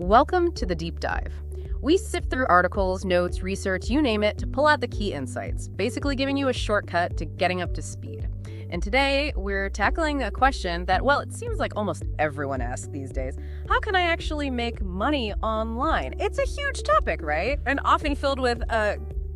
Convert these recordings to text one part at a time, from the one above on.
Welcome to the Deep Dive. We sift through articles, notes, research, you name it, to pull out the key insights, basically giving you a shortcut to getting up to speed. And today, we're tackling a question that, well, it seems like almost everyone asks these days. How can I actually make money online? It's a huge topic, right? And often filled with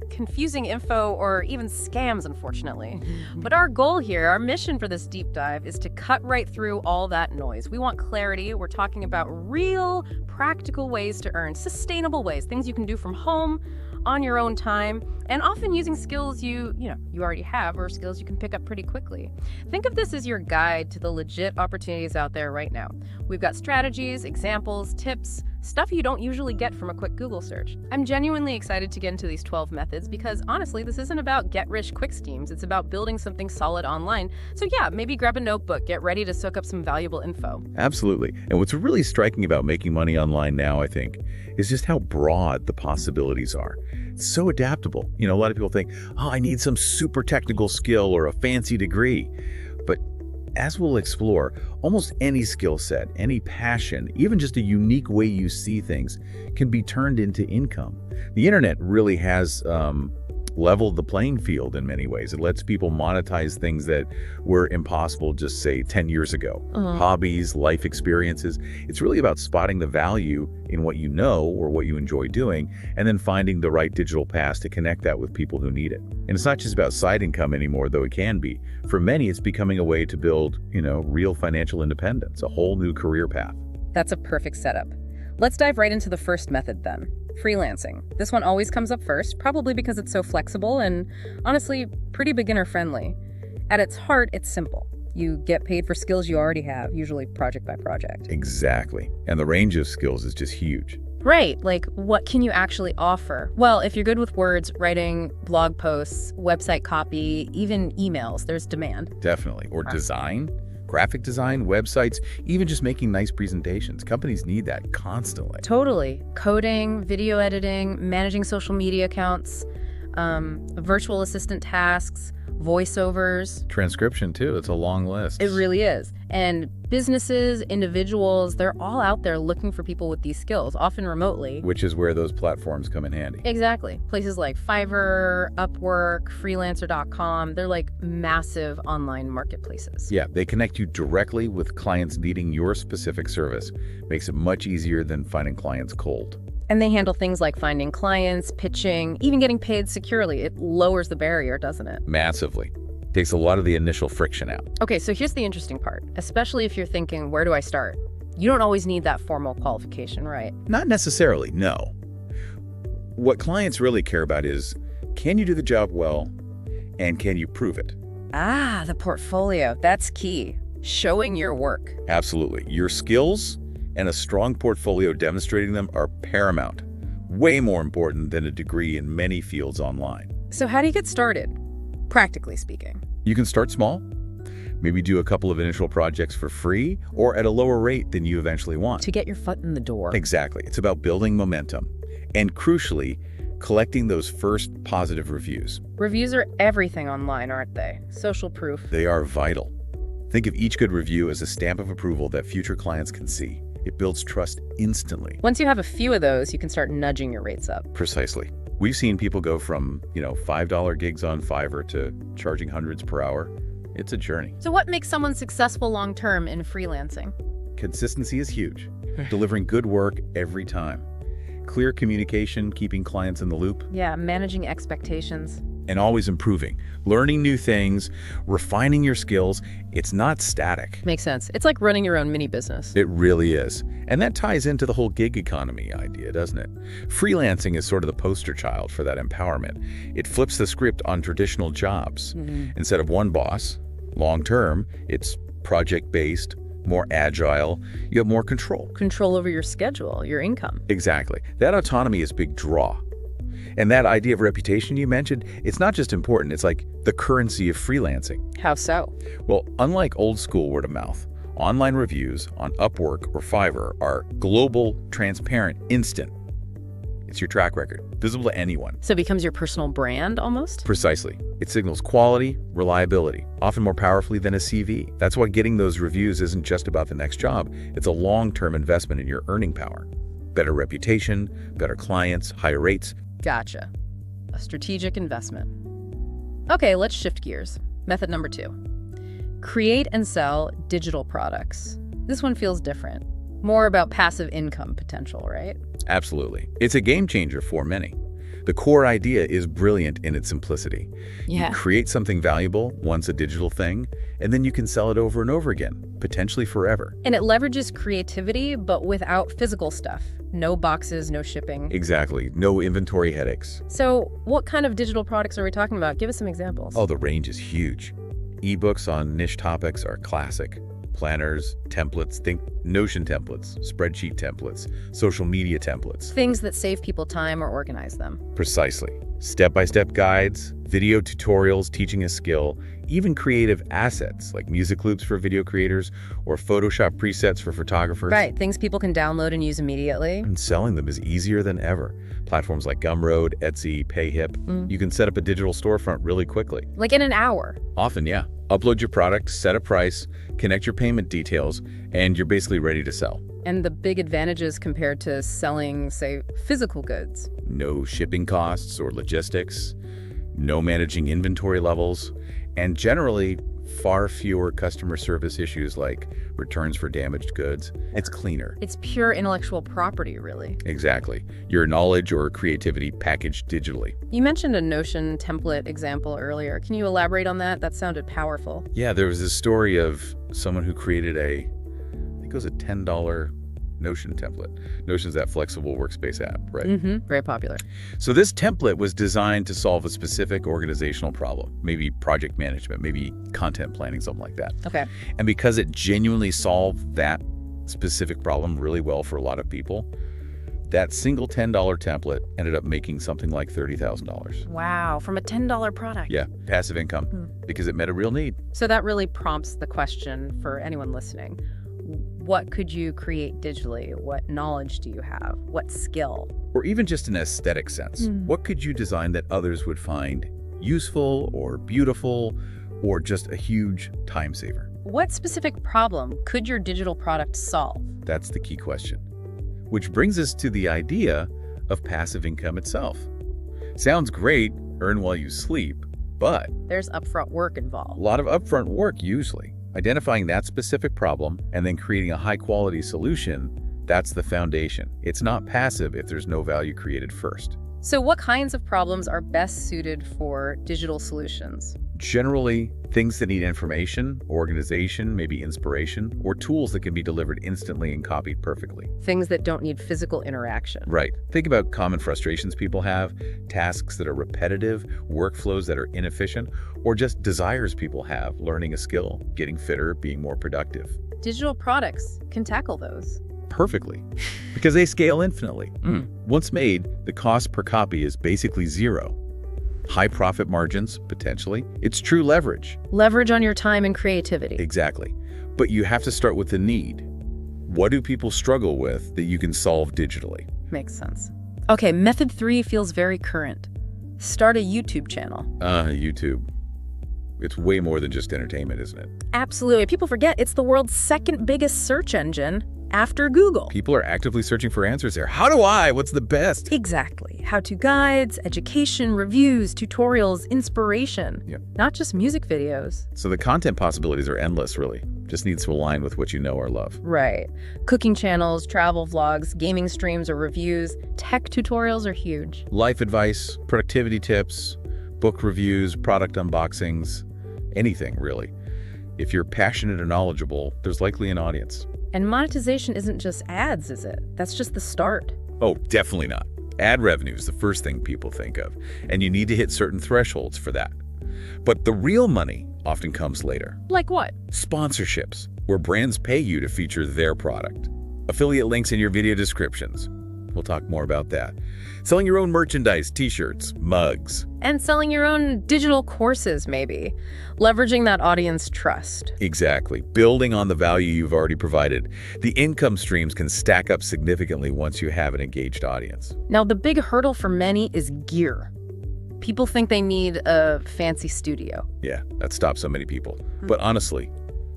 confusing info or even scams, unfortunately. But our goal here, our mission for this deep dive, is to cut right through all that noise. We want clarity. We're talking about real, practical ways to earn, sustainable ways, things you can do from home, on your own time, and often using skills you already have or skills you can pick up pretty quickly. Think of this as your guide to the legit opportunities out there right now. We've got strategies, examples, tips, stuff you don't usually get from a quick Google search. I'm genuinely excited to get into these 12 methods because honestly, this isn't about get-rich-quick schemes. It's about building something solid online. So yeah, maybe grab a notebook, get ready to soak up some valuable info. Absolutely. And what's really striking about making money online now, I think, is just how broad the possibilities are. It's so adaptable. A lot of people think, oh, I need some super technical skill or a fancy degree. But as we'll explore, almost any skill set, any passion, even just a unique way you see things can be turned into income. The internet really has leveled the playing field in many ways. It lets people monetize things that were impossible just, say, 10 years ago. Hobbies, life experiences. It's really about spotting the value in what you know or what you enjoy doing, and then finding the right digital path to connect that with people who need it. And it's not just about side income anymore, though it can be. For many, it's becoming a way to build, real financial independence, a whole new career path. That's a perfect setup. Let's dive right into the first method then. Freelancing. This one always comes up first, probably because it's so flexible and honestly pretty beginner friendly. At its heart, it's simple. You get paid for skills you already have, usually project by project. Exactly. And the range of skills is just huge. Right, like what can you actually offer? Well, if you're good with words, writing, blog posts, website copy, even emails, there's demand. Definitely. Or design, graphic design, websites, even just making nice presentations. Companies need that constantly. Totally. Coding, video editing, managing social media accounts, virtual assistant tasks, voiceovers. Transcription, too. It's a long list. It really is. And businesses, individuals, they're all out there looking for people with these skills, often remotely. Which is where those platforms come in handy. Exactly. Places like Fiverr, Upwork, Freelancer.com, they're like massive online marketplaces. Yeah, they connect you directly with clients needing your specific service. Makes it much easier than finding clients cold. And they handle things like finding clients, pitching, even getting paid securely. It lowers the barrier, doesn't it? Massively. Takes a lot of the initial friction out. Okay, so here's the interesting part, especially if you're thinking, where do I start? You don't always need that formal qualification, right? Not necessarily, no. What clients really care about is, can you do the job well, and can you prove it? Ah, the portfolio. That's key. Showing your work. Absolutely. Your skills and a strong portfolio demonstrating them are paramount. Way more important than a degree in many fields online. So how do you get started, practically speaking? You can start small. Maybe do a couple of initial projects for free or at a lower rate than you eventually want. To get your foot in the door. Exactly. It's about building momentum and, crucially, collecting those first positive reviews. Reviews are everything online, aren't they? Social proof. They are vital. Think of each good review as a stamp of approval that future clients can see. It builds trust instantly. Once you have a few of those, you can start nudging your rates up. Precisely. We've seen people go from, $5 gigs on Fiverr to charging hundreds per hour. It's a journey. So what makes someone successful long-term in freelancing? Consistency is huge. Delivering good work every time. Clear communication, keeping clients in the loop. Yeah, managing expectations. And always improving. Learning new things, refining your skills. It's not static. Makes sense. It's like running your own mini business. It really is. And that ties into the whole gig economy idea, doesn't it? Freelancing is sort of the poster child for that empowerment. It flips the script on traditional jobs. Instead of one boss, long term, it's project-based, more agile, you have more control. Control over your schedule, your income. Exactly. That autonomy is a big draw. And that idea of reputation you mentioned, it's not just important, it's like the currency of freelancing. How so? Well, unlike old school word of mouth, online reviews on Upwork or Fiverr are global, transparent, instant. It's your track record, visible to anyone. So it becomes your personal brand almost? Precisely. It signals quality, reliability, often more powerfully than a CV. That's why getting those reviews isn't just about the next job. It's a long-term investment in your earning power. Better reputation, better clients, higher rates. Gotcha. A strategic investment. Okay, let's shift gears. Method number 2. Create and sell digital products. This one feels different. More about passive income potential, right? Absolutely. It's a game changer for many. The core idea is brilliant in its simplicity. Yeah. You create something valuable, once a digital thing, and then you can sell it over and over again, potentially forever. And it leverages creativity, but without physical stuff. No boxes, no shipping. Exactly. No inventory headaches. So what kind of digital products are we talking about? Give us some examples. Oh, the range is huge. Ebooks on niche topics are classic. Planners, templates, think Notion templates, spreadsheet templates, social media templates. Things that save people time or organize them. Precisely. Step-by-step guides, video tutorials teaching a skill, even creative assets like music loops for video creators or Photoshop presets for photographers. Right, things people can download and use immediately. And selling them is easier than ever. Platforms like Gumroad, Etsy, PayHip, you can set up a digital storefront really quickly. Like in an hour. Often, yeah. Upload your product, set a price, connect your payment details, and you're basically ready to sell. And the big advantages compared to selling, say, physical goods. No shipping costs or logistics, no managing inventory levels, and generally far fewer customer service issues like returns for damaged goods. It's cleaner. It's pure intellectual property, really. Exactly. Your knowledge or creativity packaged digitally. You mentioned a Notion template example earlier. Can you elaborate on that? That sounded powerful. Yeah, there was this story of someone who created I think it was a $10 Notion template. Notion's that flexible workspace app, right? Very popular. So this template was designed to solve a specific organizational problem, maybe project management, maybe content planning, something like that. Okay. And because it genuinely solved that specific problem really well for a lot of people, that single $10 template ended up making something like $30,000. Wow, from a $10 product. Yeah, passive income, because it met a real need. So that really prompts the question for anyone listening. What could you create digitally? What knowledge do you have? What skill? Or even just an aesthetic sense. What could you design that others would find useful or beautiful or just a huge time saver? What specific problem could your digital product solve? That's the key question. Which brings us to the idea of passive income itself. Sounds great, earn while you sleep, but there's upfront work a involved. lot of upfront work usually. Identifying that specific problem and then creating a high-quality solution, that's the foundation. It's not passive if there's no value created first. So what kinds of problems are best suited for digital solutions? Generally, things that need information, organization, maybe inspiration, or tools that can be delivered instantly and copied perfectly. Things that don't need physical interaction. Right. Think about common frustrations people have, tasks that are repetitive, workflows that are inefficient, or just desires people have, learning a skill, getting fitter, being more productive. Digital products can tackle those. Perfectly, because they scale infinitely. Once made, the cost per copy is basically zero. High profit margins, potentially. It's true leverage. Leverage on your time and creativity. Exactly. But you have to start with the need. What do people struggle with that you can solve digitally? Makes sense. Okay, method 3 feels very current. Start a YouTube channel. YouTube. It's way more than just entertainment, isn't it? Absolutely. People forget it's the world's second biggest search engine after Google. People are actively searching for answers there. How do I? What's the best? Exactly. How-to guides, education, reviews, tutorials, inspiration. Yeah. Not just music videos. So the content possibilities are endless, really. Just needs to align with what you know or love. Right. Cooking channels, travel vlogs, gaming streams or reviews, tech tutorials are huge. Life advice, productivity tips, book reviews, product unboxings, anything, really. If you're passionate and knowledgeable, there's likely an audience. And monetization isn't just ads, is it? That's just the start. Oh, definitely not. Ad revenue is the first thing people think of, and you need to hit certain thresholds for that. But the real money often comes later. Like what? Sponsorships, where brands pay you to feature their product. Affiliate links in your video descriptions. We'll talk more about that. Selling your own merchandise, t-shirts, mugs. And selling your own digital courses, maybe. Leveraging that audience trust. Exactly. Building on the value you've already provided. The income streams can stack up significantly once you have an engaged audience. Now, the big hurdle for many is gear. People think they need a fancy studio. Yeah, that stops so many people. But honestly,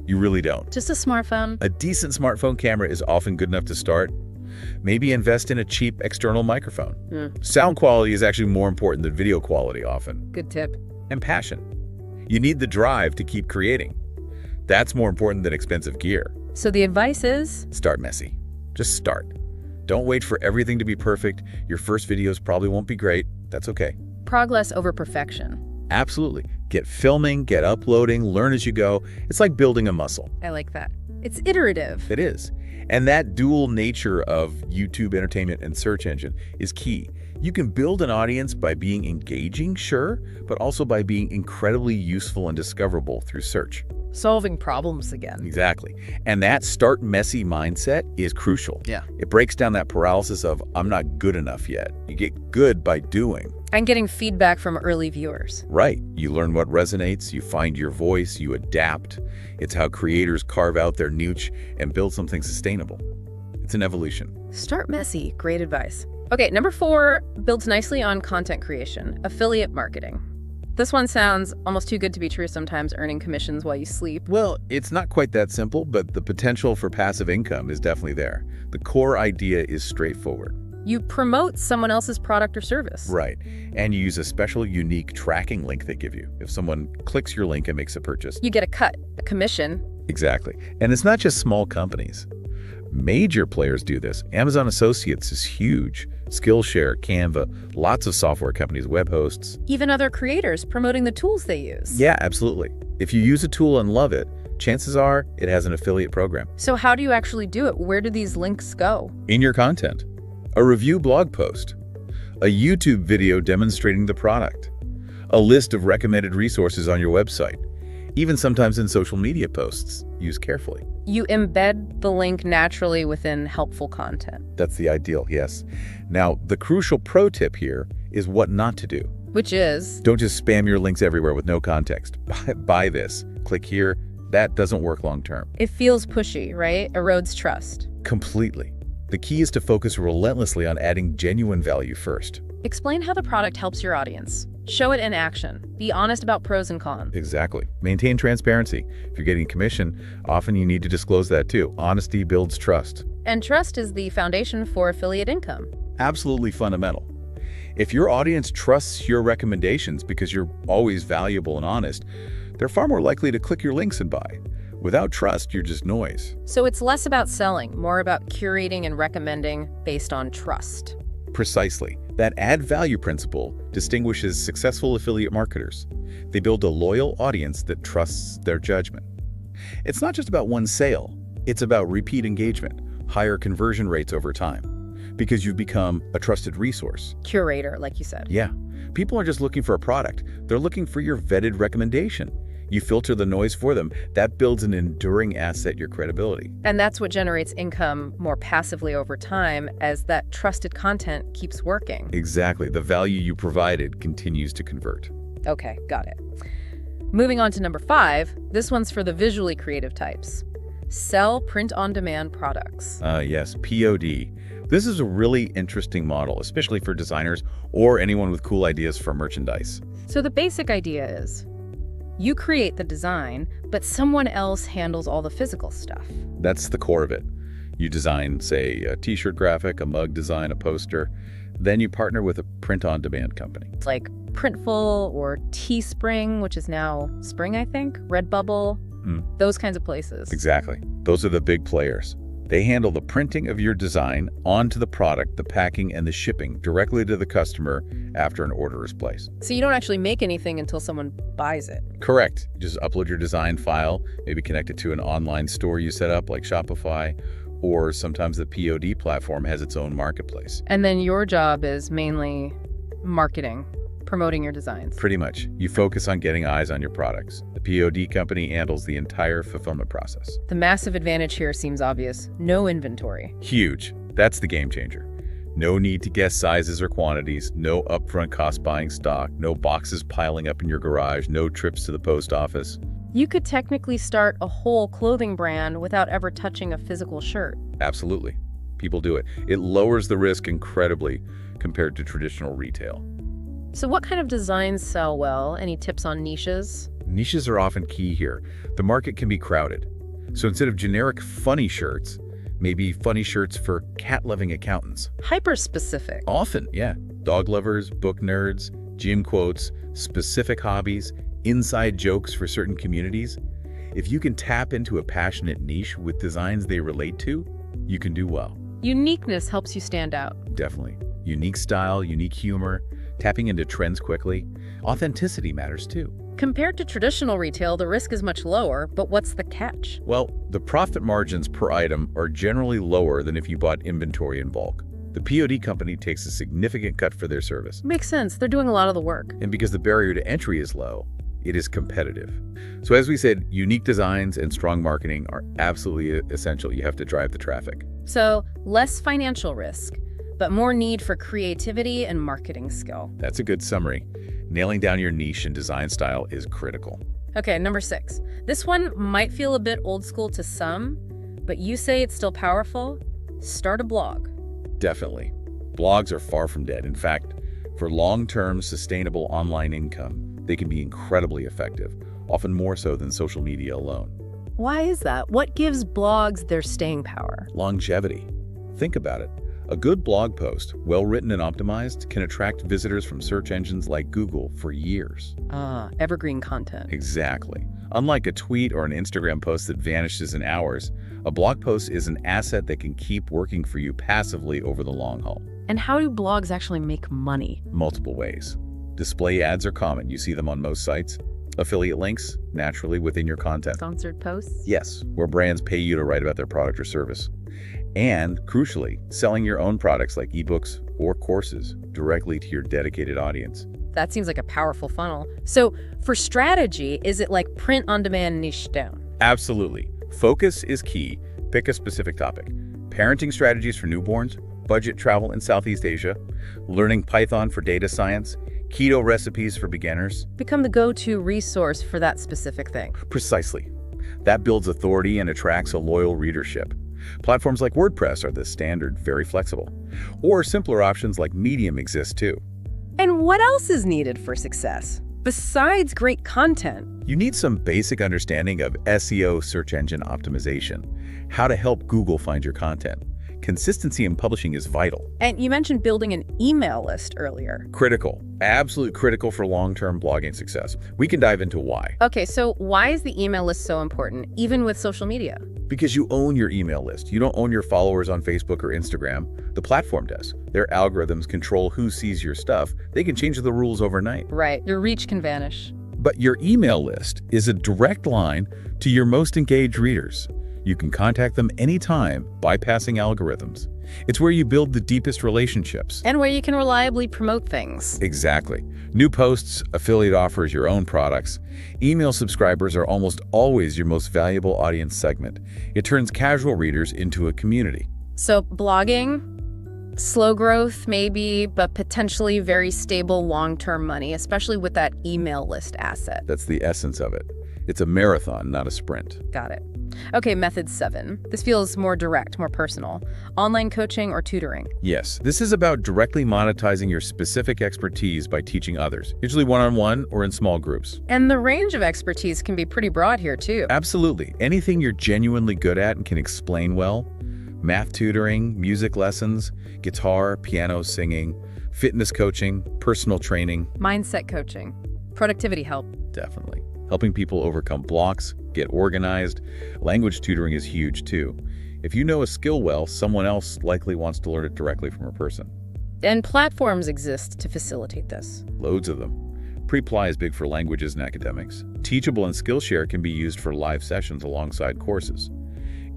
you really don't. Just a smartphone. A decent smartphone camera is often good enough to start. Maybe invest in a cheap external microphone. Mm. Sound quality is actually more important than video quality often. Good tip. And passion. You need the drive to keep creating. That's more important than expensive gear. So the advice is? Start messy. Just start. Don't wait for everything to be perfect. Your first videos probably won't be great. That's okay. Progress over perfection. Absolutely. Get filming, get uploading, learn as you go. It's like building a muscle. I like that. It's iterative. It is. And that dual nature of YouTube entertainment and search engine is key. You can build an audience by being engaging, sure, but also by being incredibly useful and discoverable through search. Solving problems again. Exactly. And that start messy mindset is crucial. Yeah. It breaks down that paralysis of, I'm not good enough yet. You get good by doing. And getting feedback from early viewers. Right. You learn what resonates, you find your voice, you adapt. It's how creators carve out their niche and build something sustainable. It's an evolution. Start messy. Great advice. Okay, number 4 builds nicely on content creation, affiliate marketing. This one sounds almost too good to be true sometimes, earning commissions while you sleep. Well, it's not quite that simple, but the potential for passive income is definitely there. The core idea is straightforward. You promote someone else's product or service. Right. And you use a special, unique tracking link they give you. If someone clicks your link and makes a purchase, You get a cut, a commission. Exactly. And it's not just small companies. Major players do this. Amazon Associates is huge. Skillshare, Canva, lots of software companies, web hosts. Even other creators promoting the tools they use. Yeah, absolutely. If you use a tool and love it, chances are it has an affiliate program. So how do you actually do it? Where do these links go? In your content, a review blog post, a YouTube video demonstrating the product, a list of recommended resources on your website, even sometimes in social media posts. Use carefully. You embed the link naturally within helpful content. That's the ideal, yes. Now, the crucial pro tip here is what not to do. Which is? Don't just spam your links everywhere with no context. Buy this, click here. That doesn't work long term. It feels pushy, right? Erodes trust. Completely. The key is to focus relentlessly on adding genuine value first. Explain how the product helps your audience. Show it in action. Be honest about pros and cons. Exactly. Maintain transparency. If you're getting commission, often you need to disclose that too. Honesty builds trust. And trust is the foundation for affiliate income. Absolutely fundamental. If your audience trusts your recommendations because you're always valuable and honest, they're far more likely to click your links and buy. Without trust, you're just noise. So it's less about selling, more about curating and recommending based on trust. Precisely. That add value principle distinguishes successful affiliate marketers. They build a loyal audience that trusts their judgment. It's not just about one sale. It's about repeat engagement, higher conversion rates over time, because you've become a trusted resource. Curator, like you said. Yeah. People aren't just looking for a product. They're looking for your vetted recommendation. You filter the noise for them. That builds an enduring asset, your credibility. And that's what generates income more passively over time as that trusted content keeps working. Exactly. The value you provided continues to convert. Okay, got it. Moving on to number 5, this one's for the visually creative types. Sell print-on-demand products. Yes, POD. This is a really interesting model, especially for designers or anyone with cool ideas for merchandise. So the basic idea is, you create the design, but someone else handles all the physical stuff. That's the core of it. You design, say, a t-shirt graphic, a mug design, a poster. Then you partner with a print-on-demand company. It's like Printful or Teespring, which is now Spring, I think, Redbubble, those kinds of places. Exactly. Those are the big players. They handle the printing of your design onto the product, the packing, and the shipping directly to the customer after an order is placed. So you don't actually make anything until someone buys it. Correct. You just upload your design file, maybe connect it to an online store you set up like Shopify, or sometimes the POD platform has its own marketplace. And then your job is mainly marketing, promoting your designs. Pretty much. You focus on getting eyes on your products. The POD company handles the entire fulfillment process. The massive advantage here seems obvious. No inventory. Huge. That's the game changer. No need to guess sizes or quantities, no upfront cost buying stock, no boxes piling up in your garage, no trips to the post office. You could technically start a whole clothing brand without ever touching a physical shirt. Absolutely. People do it. It lowers the risk incredibly compared to traditional retail. So what kind of designs sell well? Any tips on niches? Niches are often key here. The market can be crowded. So instead of generic funny shirts, Maybe funny shirts for cat-loving accountants. Hyper-specific. Often, yeah. Dog lovers, book nerds, gym quotes, specific hobbies, inside jokes for certain communities. If you can tap into a passionate niche with designs they relate to, you can do well. Uniqueness helps you stand out. Definitely. Unique style, unique humor, tapping into trends quickly. Authenticity matters too. Compared to traditional retail, the risk is much lower, but what's the catch? Well, the profit margins per item are generally lower than if you bought inventory in bulk. The POD company takes a significant cut for their service. Makes sense. They're doing a lot of the work. And because the barrier to entry is low, it is competitive. So as we said, unique designs and strong marketing are absolutely essential. You have to drive the traffic. So less financial risk, but more need for creativity and marketing skill. That's a good summary. Nailing down your niche and design style is critical. Okay, number 6. This one might feel a bit old school to some, but you say it's still powerful. Start a blog. Definitely. Blogs are far from dead. In fact, for long-term sustainable online income, they can be incredibly effective, often more so than social media alone. Why is that? What gives blogs their staying power? Longevity. Think about it. A good blog post, well-written and optimized, can attract visitors from search engines like Google for years. Evergreen content. Exactly. Unlike a tweet or an Instagram post that vanishes in hours, a blog post is an asset that can keep working for you passively over the long haul. And how do blogs actually make money? Multiple ways. Display ads are common. You see them on most sites. Affiliate links, naturally, within your content. Sponsored posts? Yes, where brands pay you to write about their product or service. And, crucially, selling your own products like ebooks or courses directly to your dedicated audience. That seems like a powerful funnel. So, for strategy, is it like print on demand, niche down? Absolutely. Focus is key. Pick a specific topic. Parenting strategies for newborns, budget travel in Southeast Asia, learning Python for data science, keto recipes for beginners. Become the go-to resource for that specific thing. Precisely. That builds authority and attracts a loyal readership. Platforms like WordPress are the standard, very flexible. Or simpler options like Medium exist too. And what else is needed for success? Besides great content. You need some basic understanding of SEO, search engine optimization, how to help Google find your content. Consistency in publishing is vital. And you mentioned building an email list earlier. Critical. Absolute critical for long-term blogging success. We can dive into why. Okay, so why is the email list so important, even with social media? Because you own your email list. You don't own your followers on Facebook or Instagram. The platform does. Their algorithms control who sees your stuff. They can change the rules overnight. Right. Your reach can vanish. But your email list is a direct line to your most engaged readers. You can contact them anytime, bypassing algorithms. It's where you build the deepest relationships. And where you can reliably promote things. Exactly. New posts, affiliate offers, your own products. Email subscribers are almost always your most valuable audience segment. It turns casual readers into a community. So blogging, slow growth maybe, but potentially very stable long-term money, especially with that email list asset. That's the essence of it. It's a marathon, not a sprint. Got it. Okay, method 7. This feels more direct, more personal. Online coaching or tutoring. Yes, this is about directly monetizing your specific expertise by teaching others, usually one-on-one or in small groups. And the range of expertise can be pretty broad here too. Absolutely. Anything you're genuinely good at and can explain well. Math tutoring, music lessons, guitar, piano, singing, fitness coaching, personal training. Mindset coaching. Productivity help. Definitely. Helping people overcome blocks, get organized. Language tutoring is huge too. If you know a skill well, someone else likely wants to learn it directly from a person. And platforms exist to facilitate this. Loads of them. Preply is big for languages and academics. Teachable and Skillshare can be used for live sessions alongside courses.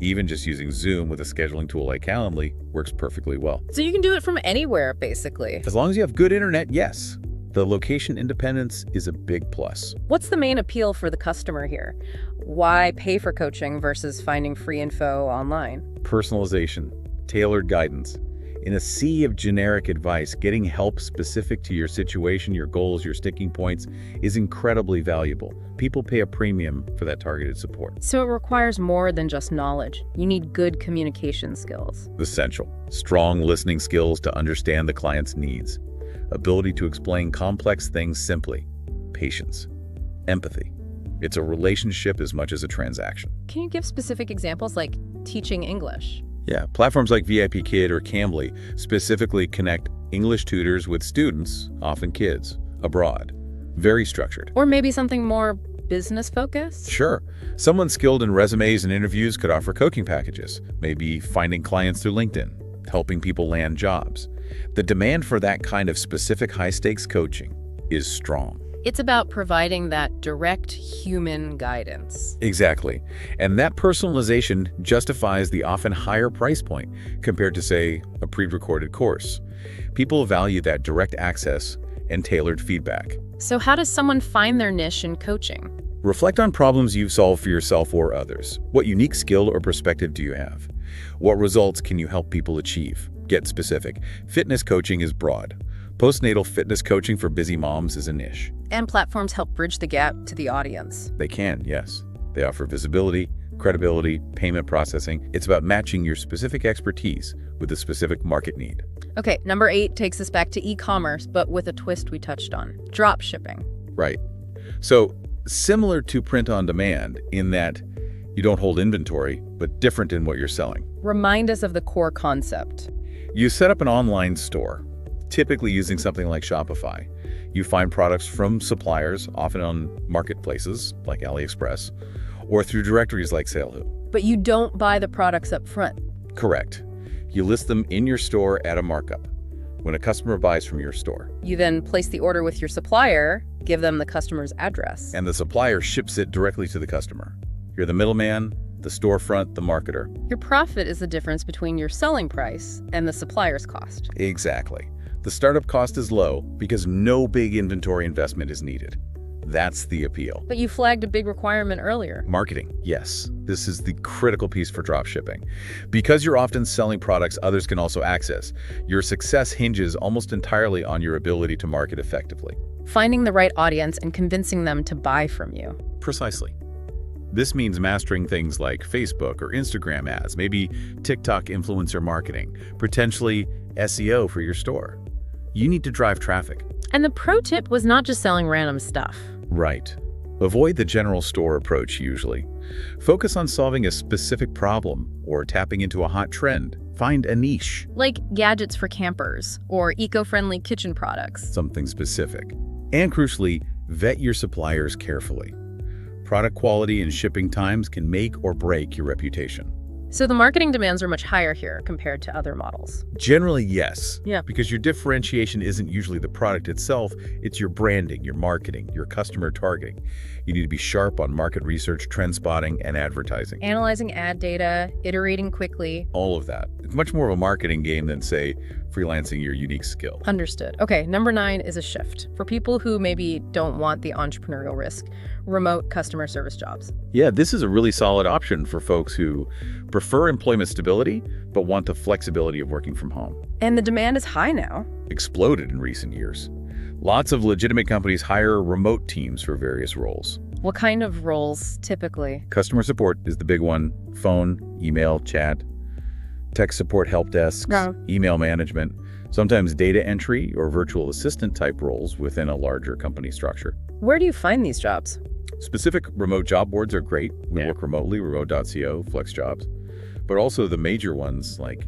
Even just using Zoom with a scheduling tool like Calendly works perfectly well. So you can do it from anywhere, basically. As long as you have good internet, yes. The location independence is a big plus. What's the main appeal for the customer here? Why pay for coaching versus finding free info online? Personalization, tailored guidance. In a sea of generic advice, getting help specific to your situation, your goals, your sticking points is incredibly valuable. People pay a premium for that targeted support. So it requires more than just knowledge. You need good communication skills. Essential. Strong listening skills to understand the client's needs. Ability to explain complex things simply. Patience. Empathy. It's a relationship as much as a transaction. Can you give specific examples like teaching English? Yeah, platforms like VIP Kid or Cambly specifically connect English tutors with students, often kids, abroad. Very structured. Or maybe something more business-focused? Sure. Someone skilled in resumes and interviews could offer coaching packages, maybe finding clients through LinkedIn, helping people land jobs. The demand for that kind of specific high-stakes coaching is strong. It's about providing that direct human guidance. Exactly. And that personalization justifies the often higher price point compared to, say, a pre-recorded course. People value that direct access and tailored feedback. So how does someone find their niche in coaching? Reflect on problems you've solved for yourself or others. What unique skill or perspective do you have? What results can you help people achieve? Get specific. Fitness coaching is broad. Postnatal fitness coaching for busy moms is a niche. And platforms help bridge the gap to the audience. They can, yes. They offer visibility, credibility, payment processing. It's about matching your specific expertise with a specific market need. Okay, number 8 takes us back to e-commerce, but with a twist we touched on, drop shipping. Right. So similar to print on demand in that you don't hold inventory, but different in what you're selling. Remind us of the core concept. You set up an online store, typically using something like Shopify. You find products from suppliers, often on marketplaces like AliExpress, or through directories like SaleWho. But you don't buy the products up front. Correct. You list them in your store at a markup when a customer buys from your store. You then place the order with your supplier, give them the customer's address. And the supplier ships it directly to the customer. You're the middleman, the storefront, the marketer. Your profit is the difference between your selling price and the supplier's cost. Exactly. The startup cost is low because no big inventory investment is needed. That's the appeal. But you flagged a big requirement earlier. Marketing, yes. This is the critical piece for dropshipping. Because you're often selling products others can also access, your success hinges almost entirely on your ability to market effectively. Finding the right audience and convincing them to buy from you. Precisely. This means mastering things like Facebook or Instagram ads, maybe TikTok influencer marketing, potentially SEO for your store. You need to drive traffic. And the pro tip was not just selling random stuff. Right. Avoid the general store approach usually. Focus on solving a specific problem or tapping into a hot trend. Find a niche. Like gadgets for campers or eco-friendly kitchen products. Something specific. And crucially, vet your suppliers carefully. Product quality and shipping times can make or break your reputation. So the marketing demands are much higher here compared to other models. Generally, yes. Yeah. Because your differentiation isn't usually the product itself, it's your branding, your marketing, your customer targeting. You need to be sharp on market research, trend spotting, and advertising. Analyzing ad data, iterating quickly. All of that. It's much more of a marketing game than, say, freelancing your unique skill. Understood. Okay, number 9 is a shift. For people who maybe don't want the entrepreneurial risk, remote customer service jobs. Yeah, this is a really solid option for folks who prefer employment stability, but want the flexibility of working from home. And the demand is high now. Exploded in recent years. Lots of legitimate companies hire remote teams for various roles. What kind of roles typically? Customer support is the big one. Phone, email, chat, tech support help desks, email management, sometimes data entry or virtual assistant type roles within a larger company structure. Where do you find these jobs? Specific remote job boards are great. We work remotely, remote.co, FlexJobs. But also the major ones like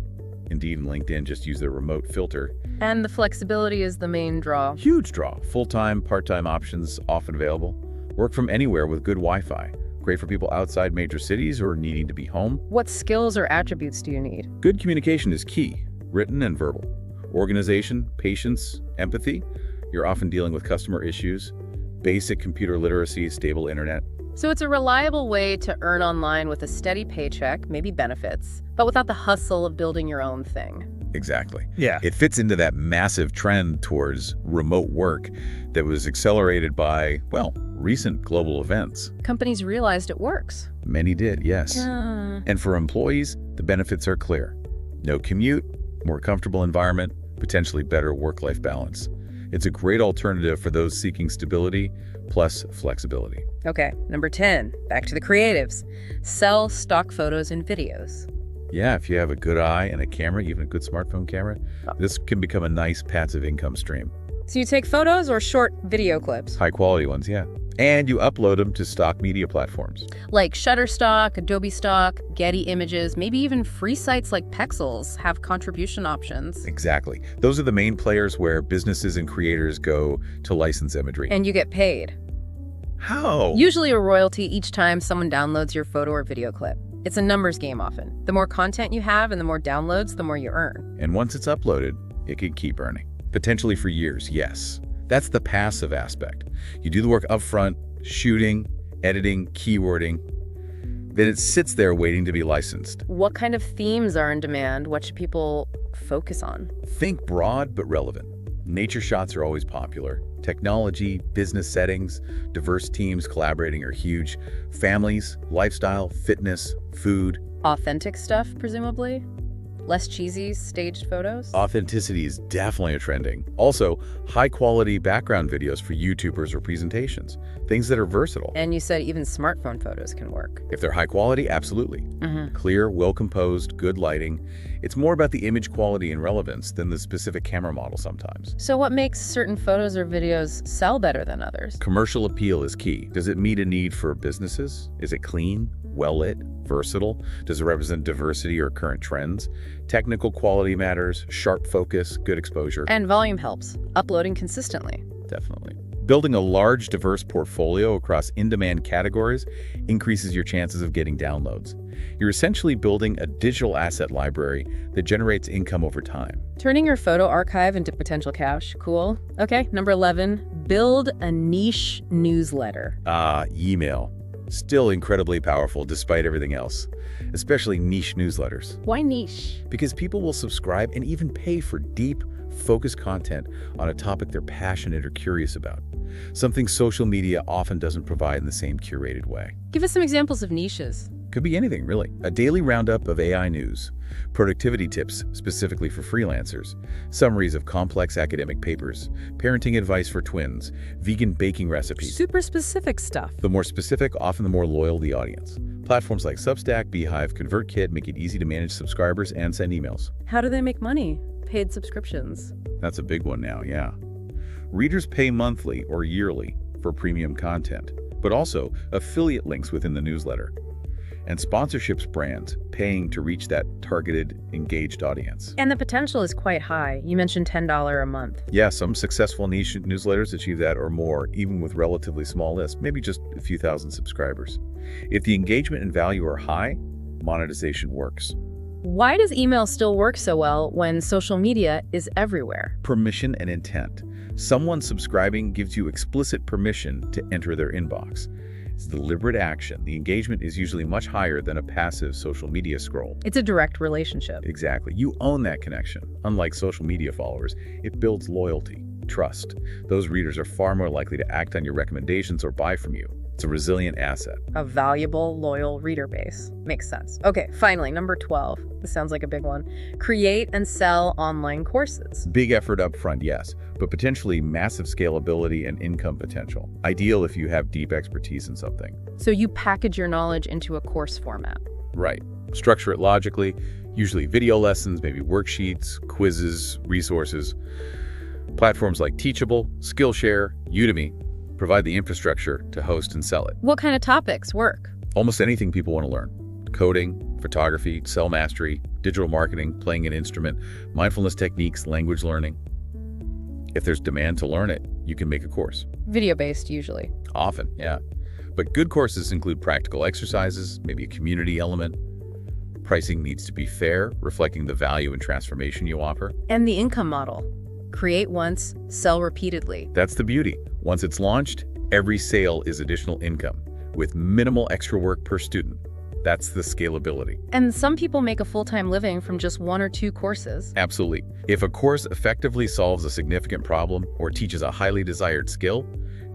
Indeed and LinkedIn just use their remote filter. And the flexibility is the main draw. Huge draw. Full-time, part-time options often available. Work from anywhere with good Wi-Fi. Great for people outside major cities or needing to be home. What skills or attributes do you need? Good communication is key, written and verbal. Organization, patience, empathy. You're often dealing with customer issues. Basic computer literacy, stable internet. So it's a reliable way to earn online with a steady paycheck, maybe benefits, but without the hustle of building your own thing. Exactly. Yeah. It fits into that massive trend towards remote work that was accelerated by, well, recent global events. Companies realized it works. Many did, yes. And for employees, the benefits are clear. No commute, more comfortable environment, potentially better work-life balance. It's a great alternative for those seeking stability plus flexibility. Okay, number 10, back to the creatives. Sell stock photos and videos. Yeah, if you have a good eye and a camera, even a good smartphone camera, this can become a nice passive income stream. So you take photos or short video clips? High quality ones, yeah. And you upload them to stock media platforms. Like Shutterstock, Adobe Stock, Getty Images, maybe even free sites like Pexels have contribution options. Exactly. Those are the main players where businesses and creators go to license imagery. And you get paid. How? Usually a royalty each time someone downloads your photo or video clip. It's a numbers game often. The more content you have and the more downloads, the more you earn. And once it's uploaded, it can keep earning. Potentially for years, yes. That's the passive aspect. You do the work upfront, shooting, editing, keywording. Then it sits there waiting to be licensed. What kind of themes are in demand? What should people focus on? Think broad but relevant. Nature shots are always popular. Technology, business settings, diverse teams collaborating are huge. Families, lifestyle, fitness, food. Authentic stuff, presumably? Less cheesy, staged photos? Authenticity is definitely a trending. Also, high-quality background videos for YouTubers or presentations. Things that are versatile. And you said even smartphone photos can work. If they're high quality, absolutely. Clear, well-composed, good lighting. It's more about the image quality and relevance than the specific camera model sometimes. So what makes certain photos or videos sell better than others? Commercial appeal is key. Does it meet a need for businesses? Is it clean, well-lit, versatile? Does it represent diversity or current trends? Technical quality matters, sharp focus, good exposure. And volume helps. Uploading consistently. Definitely. Building a large, diverse portfolio across in-demand categories increases your chances of getting downloads. You're essentially building a digital asset library that generates income over time. Turning your photo archive into potential cash. Cool. Okay, number 11, build a niche newsletter. Email. Still incredibly powerful despite everything else, especially niche newsletters. Why niche? Because people will subscribe and even pay for deep, focused content on a topic they're passionate or curious about. Something social media often doesn't provide in the same curated way. Give us some examples of niches. Could be anything, really. A daily roundup of AI news, productivity tips specifically for freelancers, summaries of complex academic papers, parenting advice for twins, vegan baking recipes. Super specific stuff. The more specific, often the more loyal the audience. Platforms like Substack, Beehive, ConvertKit make it easy to manage subscribers and send emails. How do they make money? Paid subscriptions. That's a big one now, yeah. Readers pay monthly or yearly for premium content, but also affiliate links within the newsletter. And sponsorships brands paying to reach that targeted, engaged audience. And the potential is quite high. You mentioned $10 a month. Yeah, some successful niche newsletters achieve that or more, even with relatively small lists, maybe just a few thousand subscribers. If the engagement and value are high, monetization works. Why does email still work so well when social media is everywhere? Permission and intent. Someone subscribing gives you explicit permission to enter their inbox. It's deliberate action. The engagement is usually much higher than a passive social media scroll. It's a direct relationship. Exactly. You own that connection. Unlike social media followers, it builds loyalty, trust. Those readers are far more likely to act on your recommendations or buy from you. It's a resilient asset. A valuable, loyal reader base. Makes sense. Okay, finally, number 12. This sounds like a big one. Create and sell online courses. Big effort up front, yes, but potentially massive scalability and income potential. Ideal if you have deep expertise in something. So you package your knowledge into a course format. Right. Structure it logically, usually video lessons, maybe worksheets, quizzes, resources. Platforms like Teachable, Skillshare, Udemy provide the infrastructure to host and sell it. What kind of topics work? Almost anything people want to learn. Coding, photography, cell mastery, digital marketing, playing an instrument, mindfulness techniques, language learning. If there's demand to learn it, you can make a course. Video-based, usually. Often, yeah. But good courses include practical exercises, maybe a community element. Pricing needs to be fair, reflecting the value and transformation you offer. And the income model. Create once, sell repeatedly. That's the beauty. Once it's launched, every sale is additional income, with minimal extra work per student. That's the scalability. And some people make a full-time living from just 1 or 2 courses. Absolutely. If a course effectively solves a significant problem or teaches a highly desired skill,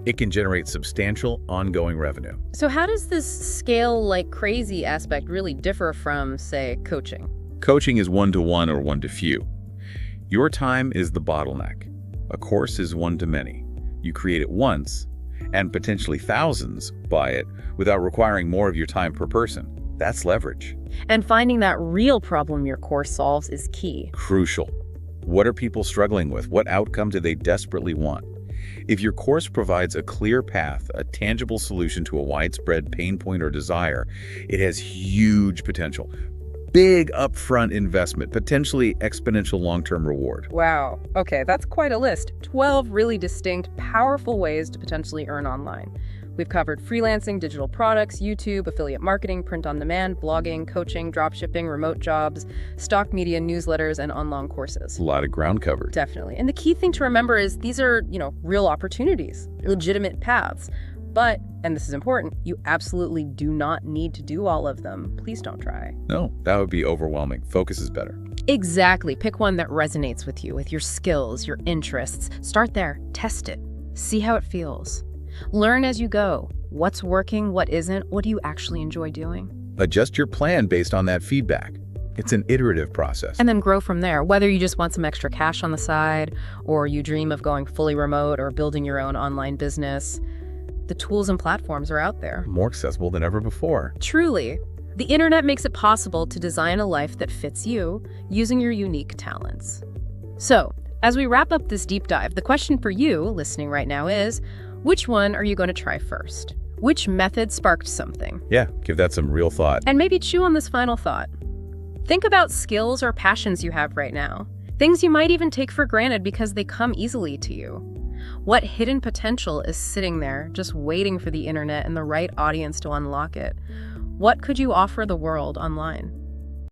it can generate substantial ongoing revenue. So how does this scale like crazy aspect really differ from, say, coaching? Coaching is one-to-one or one-to-few. Your time is the bottleneck. A course is one-to-many. You create it once, and potentially thousands buy it without requiring more of your time per person. That's leverage. And finding that real problem your course solves is key. Crucial. What are people struggling with? What outcome do they desperately want? If your course provides a clear path, a tangible solution to a widespread pain point or desire, it has huge potential. Big upfront investment, potentially exponential long-term reward. Wow. Okay, that's quite a list. 12 really distinct, powerful ways to potentially earn online. We've covered freelancing, digital products, YouTube, affiliate marketing, print on demand, blogging, coaching, dropshipping, remote jobs, stock media, newsletters, and online courses. A lot of ground covered. Definitely. And the key thing to remember is these are, real opportunities, legitimate paths. But, and this is important, you absolutely do not need to do all of them. Please don't try. No, that would be overwhelming. Focus is better. Exactly. Pick one that resonates with you, with your skills, your interests. Start there. Test it. See how it feels. Learn as you go. What's working, what isn't, what do you actually enjoy doing? Adjust your plan based on that feedback. It's an iterative process. And then grow from there, whether you just want some extra cash on the side, or you dream of going fully remote or building your own online business. The tools and platforms are out there. More accessible than ever before. Truly. The internet makes it possible to design a life that fits you using your unique talents. So, as we wrap up this deep dive, the question for you listening right now is, which one are you going to try first? Which method sparked something? Yeah, give that some real thought. And maybe chew on this final thought. Think about skills or passions you have right now. Things you might even take for granted because they come easily to you. What hidden potential is sitting there, just waiting for the internet and the right audience to unlock it? What could you offer the world online?